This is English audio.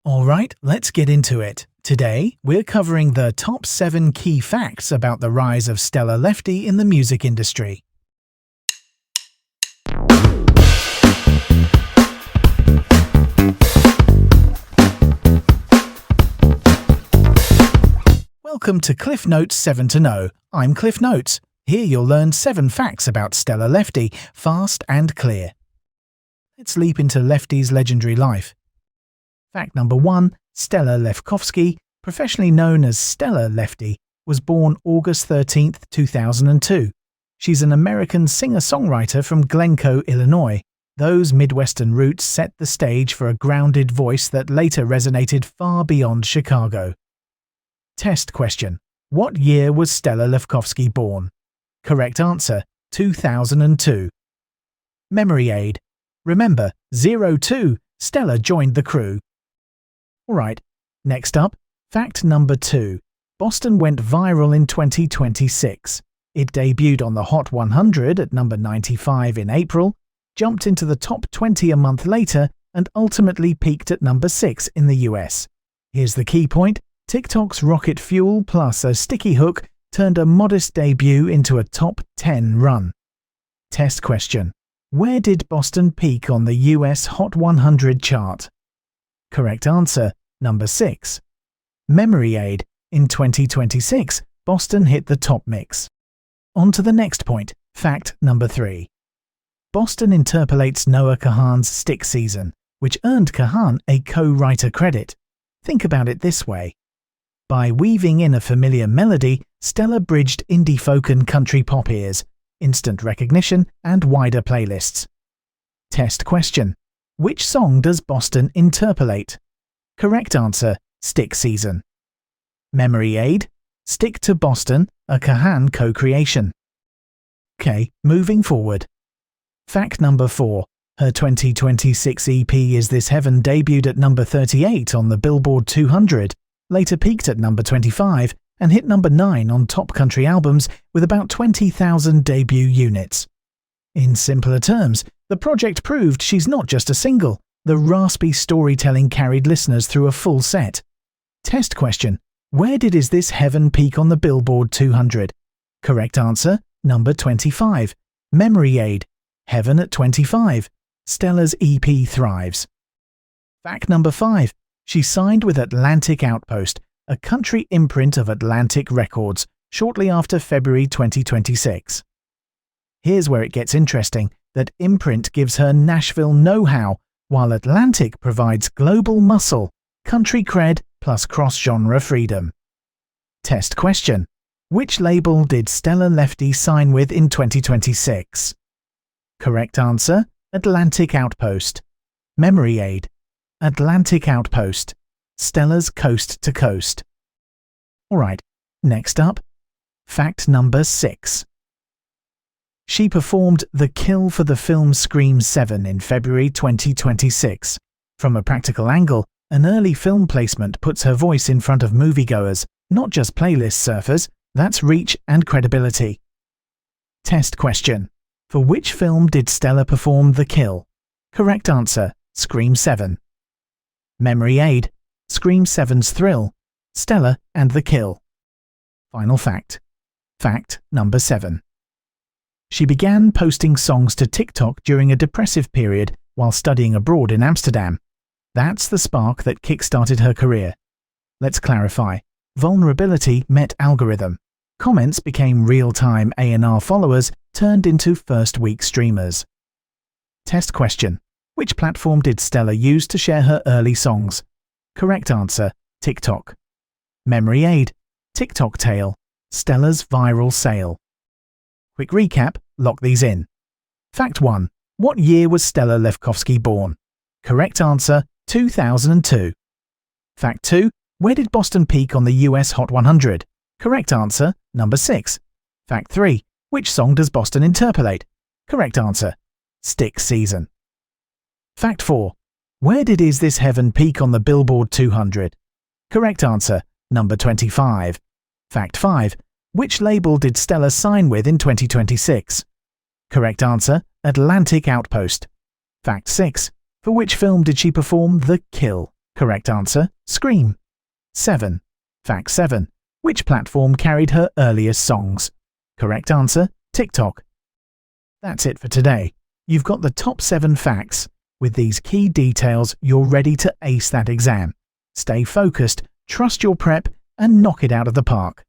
Alright, let's get into it. Today, we're covering the top 7 key facts about the rise of Stella Lefty in the music industry. Welcome to Cliff Notes 7 to Know. I'm Cliff Notes. Here you'll learn 7 facts about Stella Lefty, fast and clear. Let's leap into Lefty's legendary life. Fact number 1. Stella Lefty, professionally known as Stella Lefty, was born August 13, 2002. She's an American singer-songwriter from Glencoe, Illinois. Those Midwestern roots set the stage for a grounded voice that later resonated far beyond Chicago. Test question. What year was Stella Lefty born? Correct answer, 2002. Memory aid. Remember, 02, Stella joined the crew. Alright, next up, fact number 2. Boston went viral in 2026. It debuted on the Hot 100 at number 95 in April, jumped into the top 20 a month later, and ultimately peaked at number 6 in the US. Here's the key point. TikTok's rocket fuel plus a sticky hook turned a modest debut into a top 10 run. Test question. Where did Boston peak on the US Hot 100 chart? Correct answer, number 6. Memory aid. In 2026, Boston hit the top mix. On to the next point, fact number 3. Boston interpolates Noah Kahan's Stick Season, which earned Kahan a co-writer credit. Think about it this way. By weaving in a familiar melody, Stella bridged indie folk and country pop ears, instant recognition, and wider playlists. Test question. Which song does Boston interpolate? Correct answer, Stick Season. Memory aid. Stick to Boston, a Kahan co-creation. Okay, moving forward. Fact number 4. Her 2026 EP Is This Heaven debuted at number 38 on the Billboard 200, later peaked at number 25, and hit number 9 on Top Country Albums with about 20,000 debut units. In simpler terms, the project proved she's not just a single. The raspy storytelling carried listeners through a full set. Test question. Where did Is This Heaven peak on the Billboard 200? Correct answer, number 25. Memory aid. Heaven at 25. Stella's EP thrives. Fact number 5. She signed with Atlantic Outpost, a country imprint of Atlantic Records, shortly after February 2026. Here's where it gets interesting, that imprint gives her Nashville know-how, while Atlantic provides global muscle, country cred, plus cross-genre freedom. Test question. Which label did Stella Lefty sign with in 2026? Correct answer, Atlantic Outpost. Memory aid. Atlantic Outpost. Stella's Coast to Coast. Alright, next up. Fact number 6. She performed The Kill for the film Scream 7 in February 2026. From a practical angle, an early film placement puts her voice in front of moviegoers, not just playlist surfers. That's reach and credibility. Test question. For which film did Stella perform The Kill? Correct answer, Scream 7. Memory aid. Scream 7's thrill. Stella and The Kill. Final fact. Fact number 7. She began posting songs to TikTok during a depressive period while studying abroad in Amsterdam. That's the spark that kick-started her career. Let's clarify. Vulnerability met algorithm. Comments became real-time A&R followers turned into first-week streamers. Test question. Which platform did Stella use to share her early songs? Correct answer, TikTok. Memory aid. TikTok Tale. Stella's viral sale. Quick recap, lock these in. Fact 1. What year was Stella Lefty born? Correct answer, 2002. Fact 2. Where did Boston peak on the US Hot 100? Correct answer, number 6. Fact 3. Which song does Boston interpolate? Correct answer, Stick Season. Fact 4. Where did Is This Heaven peak on the Billboard 200? Correct answer, number 25. Fact 5. Which label did Stella sign with in 2026? Correct answer, Atlantic Outpost. Fact 6. For which film did she perform The Kill? Correct answer, Scream. 7. Fact 7. Which platform carried her earliest songs? Correct answer, TikTok. That's it for today. You've got the top 7 facts. With these key details, you're ready to ace that exam. Stay focused, trust your prep, and knock it out of the park.